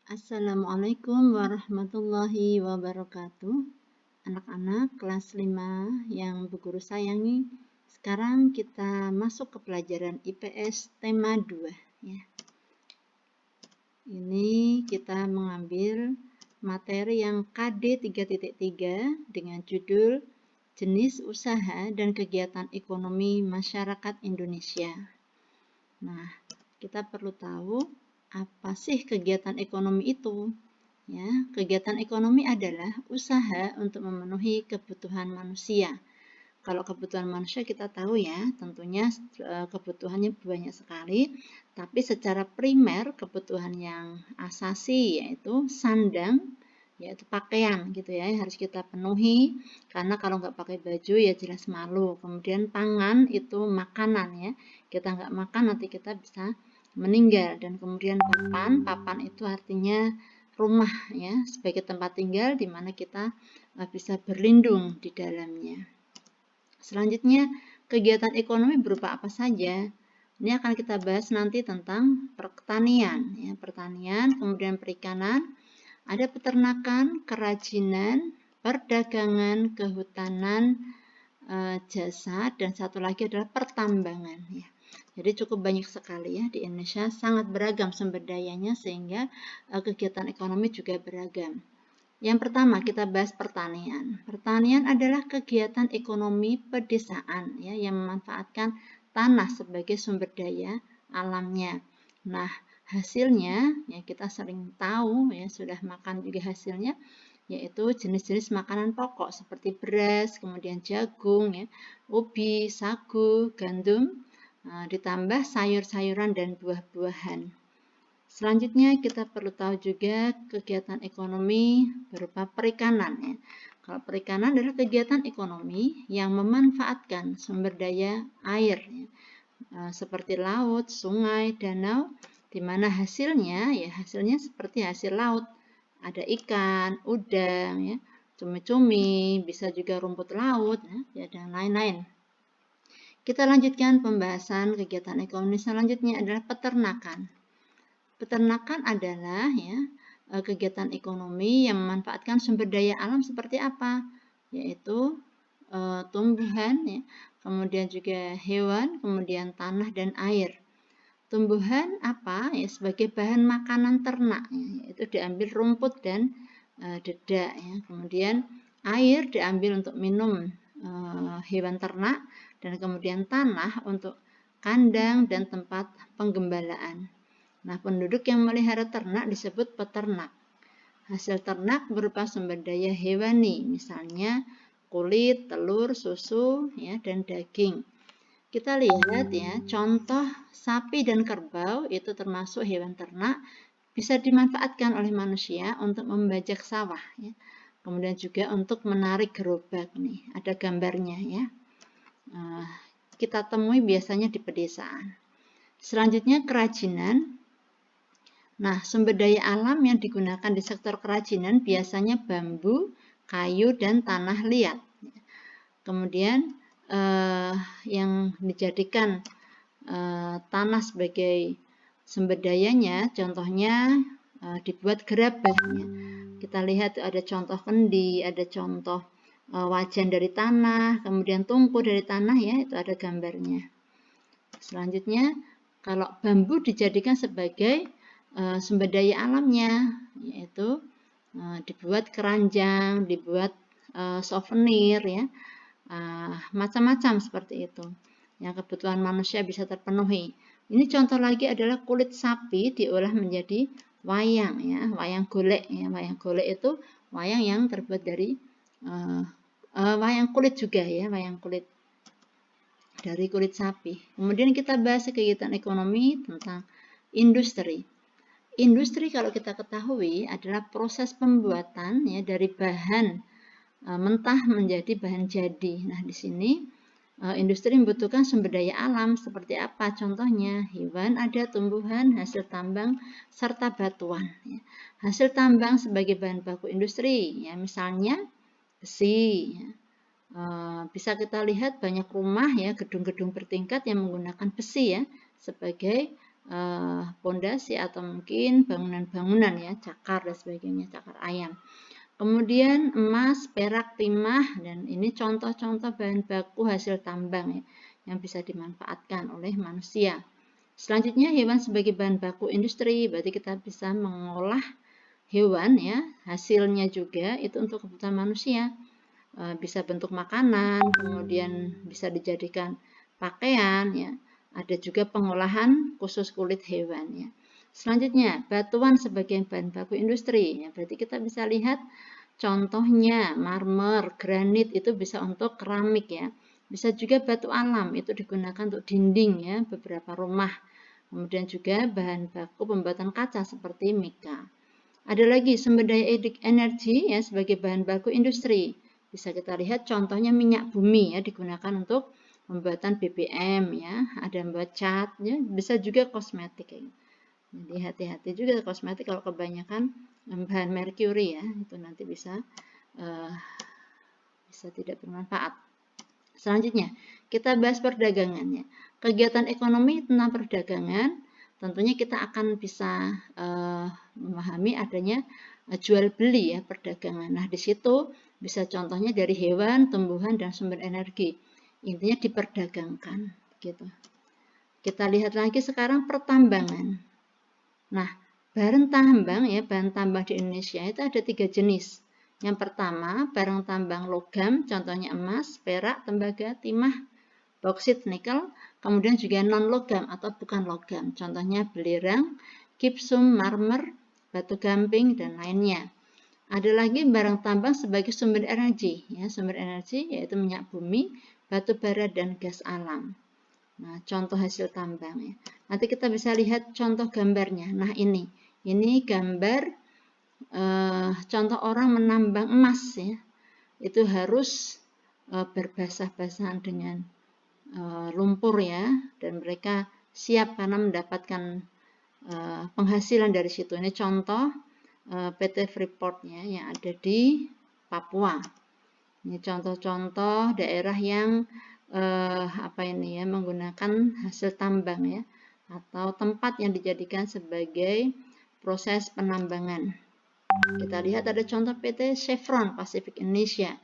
Assalamualaikum warahmatullahi wabarakatuh. Anak-anak kelas 5 yang Bu Guru sayangi, sekarang kita masuk ke pelajaran IPS tema 2 ya. Ini kita mengambil materi yang KD 3.3 dengan judul Jenis Usaha dan Kegiatan Ekonomi Masyarakat Indonesia. Nah, kita perlu tahu apa sih kegiatan ekonomi itu? Ya, kegiatan ekonomi adalah usaha untuk memenuhi kebutuhan manusia. Kalau kebutuhan manusia kita tahu ya, tentunya kebutuhannya banyak sekali, tapi secara primer kebutuhan yang asasi yaitu sandang, yaitu pakaian gitu ya, harus kita penuhi karena kalau nggak pakai baju ya jelas malu. Kemudian pangan itu makanan ya, kita nggak makan nanti kita bisa meninggal. Dan kemudian papan itu artinya rumah ya, sebagai tempat tinggal di mana kita bisa berlindung di dalamnya. Selanjutnya, kegiatan ekonomi berupa apa saja? Ini akan kita bahas nanti tentang pertanian ya, pertanian, kemudian perikanan, ada peternakan, kerajinan, perdagangan, kehutanan, jasa, dan satu lagi adalah pertambangan ya. Jadi cukup banyak sekali ya, di Indonesia sangat beragam sumber dayanya sehingga kegiatan ekonomi juga beragam. Yang pertama kita bahas pertanian. Pertanian adalah kegiatan ekonomi pedesaan ya, yang memanfaatkan tanah sebagai sumber daya alamnya. Nah, hasilnya ya kita sering tahu ya, sudah makan juga hasilnya, yaitu jenis-jenis makanan pokok seperti beras, kemudian jagung ya, ubi, sagu, gandum, ditambah sayur-sayuran dan buah-buahan. Selanjutnya kita perlu tahu juga kegiatan ekonomi berupa perikanan ya. Kalau perikanan adalah kegiatan ekonomi yang memanfaatkan sumber daya air ya, seperti laut, sungai, danau, di mana hasilnya seperti hasil laut. Ada ikan, udang ya, cumi-cumi, bisa juga rumput laut ya, dan lain-lain. Kita lanjutkan pembahasan kegiatan ekonomi selanjutnya adalah peternakan. Peternakan adalah ya, kegiatan ekonomi yang memanfaatkan sumber daya alam seperti apa? Yaitu tumbuhan, ya, kemudian juga hewan, kemudian tanah dan air. Tumbuhan apa? Ya, sebagai bahan makanan ternak, ya, yaitu diambil rumput dan dedak. Ya. Kemudian air diambil untuk minum hewan ternak, dan kemudian tanah untuk kandang dan tempat penggembalaan. Nah, penduduk yang melihara ternak disebut peternak. Hasil ternak berupa sumber daya hewani, misalnya kulit, telur, susu, ya, dan daging. Kita lihat ya, contoh sapi dan kerbau itu termasuk hewan ternak, bisa dimanfaatkan oleh manusia untuk membajak sawah. Ya. Kemudian juga untuk menarik gerobak nih, ada gambarnya ya. Kita temui biasanya di pedesaan. Selanjutnya kerajinan. Nah, sumber daya alam yang digunakan di sektor kerajinan biasanya bambu, kayu, dan tanah liat. Kemudian yang dijadikan tanah sebagai sumber dayanya, contohnya dibuat gerabah. Kita lihat ada contoh kendi, ada contoh wajan dari tanah, kemudian tungku dari tanah ya, itu ada gambarnya. Selanjutnya, kalau bambu dijadikan sebagai sumber daya alamnya, yaitu dibuat keranjang, dibuat souvenir ya, macam-macam seperti itu. Yang kebutuhan manusia bisa terpenuhi. Ini contoh lagi adalah kulit sapi diolah menjadi wayang ya, wayang golek ya. Wayang golek itu wayang yang terbuat dari wayang kulit juga ya, wayang kulit dari kulit sapi. Kemudian kita bahas kegiatan ekonomi tentang industri. Industri kalau kita ketahui adalah proses pembuatan ya dari bahan mentah menjadi bahan jadi. Nah, di sini industri membutuhkan sumber daya alam seperti apa? Contohnya hewan ada, tumbuhan, hasil tambang, serta batuan. Ya. Hasil tambang sebagai bahan baku industri, ya misalnya besi. Ya. Bisa kita lihat banyak rumah ya, gedung-gedung bertingkat yang menggunakan besi ya sebagai pondasi atau mungkin bangunan-bangunan ya, cakar dan sebagainya, cakar ayam. Kemudian emas, perak, timah, dan ini contoh-contoh bahan baku hasil tambang ya, yang bisa dimanfaatkan oleh manusia. Selanjutnya hewan sebagai bahan baku industri, berarti kita bisa mengolah hewan ya, hasilnya juga itu untuk kebutuhan manusia. Bisa bentuk makanan, kemudian bisa dijadikan pakaian ya. Ada juga pengolahan khusus kulit hewan ya. Selanjutnya, batuan sebagai bahan baku industri ya. Berarti kita bisa lihat contohnya marmer, granit itu bisa untuk keramik ya. Bisa juga batu alam itu digunakan untuk dinding ya beberapa rumah. Kemudian juga bahan baku pembuatan kaca seperti mika. Ada lagi sumber daya energi ya sebagai bahan baku industri. Bisa kita lihat contohnya minyak bumi ya digunakan untuk pembuatan BBM ya, ada membuat cat ya, bisa juga kosmetik ya. Jadi hati-hati juga kosmetik kalau kebanyakan bahan merkuri ya, itu nanti bisa tidak bermanfaat. Selanjutnya, kita bahas perdagangannya. Kegiatan ekonomi tentang perdagangan, tentunya kita akan bisa memahami adanya jual beli ya perdagangan. Nah, di situ bisa contohnya dari hewan, tumbuhan, dan sumber energi. Intinya diperdagangkan gitu. Kita lihat lagi sekarang pertambangan. Nah, bahan tambang ya, bahan tambang di Indonesia itu ada 3 jenis. Yang pertama, barang tambang logam, contohnya emas, perak, tembaga, timah, boksit, nikel. Kemudian juga non-logam atau bukan logam, contohnya belerang, gipsum, marmer, batu gamping, dan lainnya. Ada lagi barang tambang sebagai sumber energi, ya, sumber energi yaitu minyak bumi, batu bara, dan gas alam. Nah, contoh hasil tambang ya. Nanti kita bisa lihat contoh gambarnya. Nah, ini gambar contoh orang menambang emas ya. Itu harus berbasah-basahan dengan lumpur ya, dan mereka siap karena mendapatkan penghasilan dari situ. Ini contoh PT Freeport ya, yang ada di Papua. Ini contoh-contoh daerah yang menggunakan hasil tambang ya, atau tempat yang dijadikan sebagai proses penambangan. Kita lihat ada contoh PT Chevron Pacific Indonesia,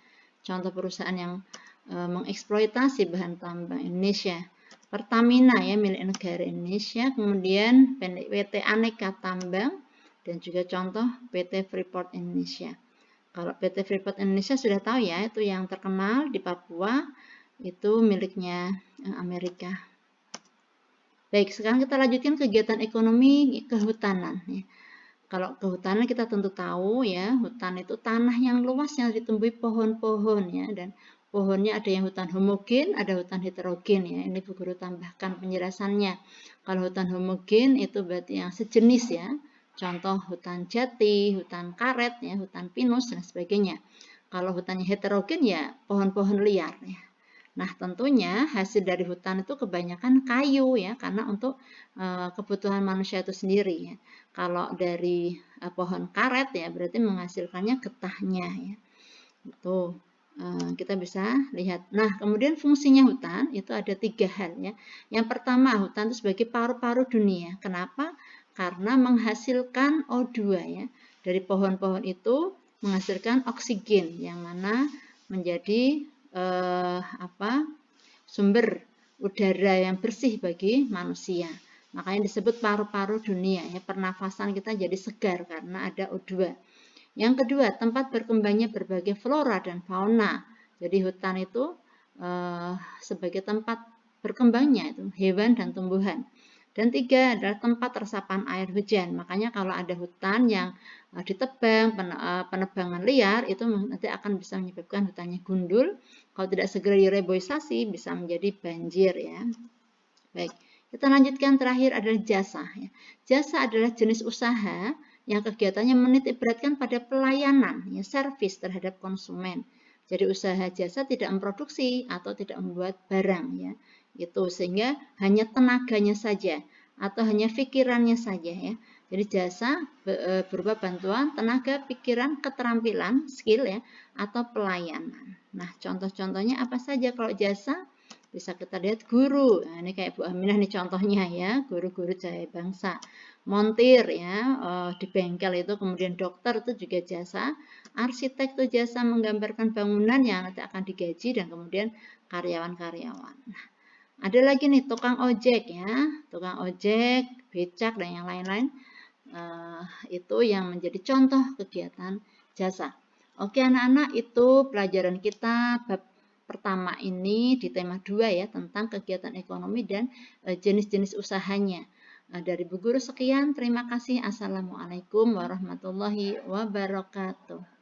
contoh perusahaan yang mengeksploitasi bahan tambang Indonesia. Pertamina ya, milik negara Indonesia, kemudian PT Aneka Tambang, dan juga contoh PT Freeport Indonesia. Kalau PT Freeport Indonesia sudah tahu ya, itu yang terkenal di Papua, itu miliknya Amerika. Baik, sekarang kita lanjutkan kegiatan ekonomi kehutanan ya. Kalau kehutanan kita tentu tahu ya, hutan itu tanah yang luas yang ditumbuhi pohon-pohon ya, dan pohonnya ada yang hutan homogen, ada hutan heterogen ya. Ini Bu Guru tambahkan penjelasannya. Kalau hutan homogen itu berarti yang sejenis ya. Contoh hutan jati, hutan karet ya, hutan pinus dan sebagainya. Kalau hutannya heterogen ya pohon-pohon liar ya. Nah, tentunya hasil dari hutan itu kebanyakan kayu ya, karena untuk kebutuhan manusia itu sendiri ya. Kalau dari pohon karet ya, berarti menghasilkannya getahnya ya. Itu kita bisa lihat. Nah, kemudian fungsinya hutan itu ada 3 hal ya. Yang pertama, hutan itu sebagai paru-paru dunia. Kenapa? Karena menghasilkan O2 ya. Dari pohon-pohon itu menghasilkan oksigen yang mana menjadi sumber udara yang bersih bagi manusia. Makanya disebut paru-paru dunia ya, pernafasan kita jadi segar karena ada O2. Yang kedua, tempat berkembangnya berbagai flora dan fauna. Jadi hutan itu sebagai tempat berkembangnya itu hewan dan tumbuhan. Dan 3 adalah tempat resapan air hujan. Makanya kalau ada hutan yang ditebang, penebangan liar, itu nanti akan bisa menyebabkan hutannya gundul. Kalau tidak segera direboisasi, bisa menjadi banjir ya. Baik, kita lanjutkan terakhir adalah jasa. Ya. Jasa adalah jenis usaha yang kegiatannya menitik beratkan pada pelayanan, ya, servis terhadap konsumen. Jadi usaha jasa tidak memproduksi atau tidak membuat barang ya. Itu sehingga hanya tenaganya saja atau hanya pikirannya saja ya. Jadi jasa berupa bantuan tenaga, pikiran, keterampilan, skill ya, atau pelayanan. Nah, contoh-contohnya apa saja kalau jasa? Bisa kita lihat guru. Nah, ini kayak Bu Aminah nih contohnya ya, guru-guru Jaya Bangsa. Montir ya, di bengkel itu, kemudian dokter itu juga jasa. Arsitek itu jasa menggambarkan bangunan yang nanti akan digaji, dan kemudian karyawan-karyawan. Nah, ada lagi nih tukang ojek ya, tukang ojek, becak, dan yang lain-lain. Itu yang menjadi contoh kegiatan jasa. Oke anak-anak, itu pelajaran kita bab pertama ini di tema 2 ya, tentang kegiatan ekonomi dan jenis-jenis usahanya. Dari Bu Guru sekian, terima kasih. Assalamualaikum warahmatullahi wabarakatuh.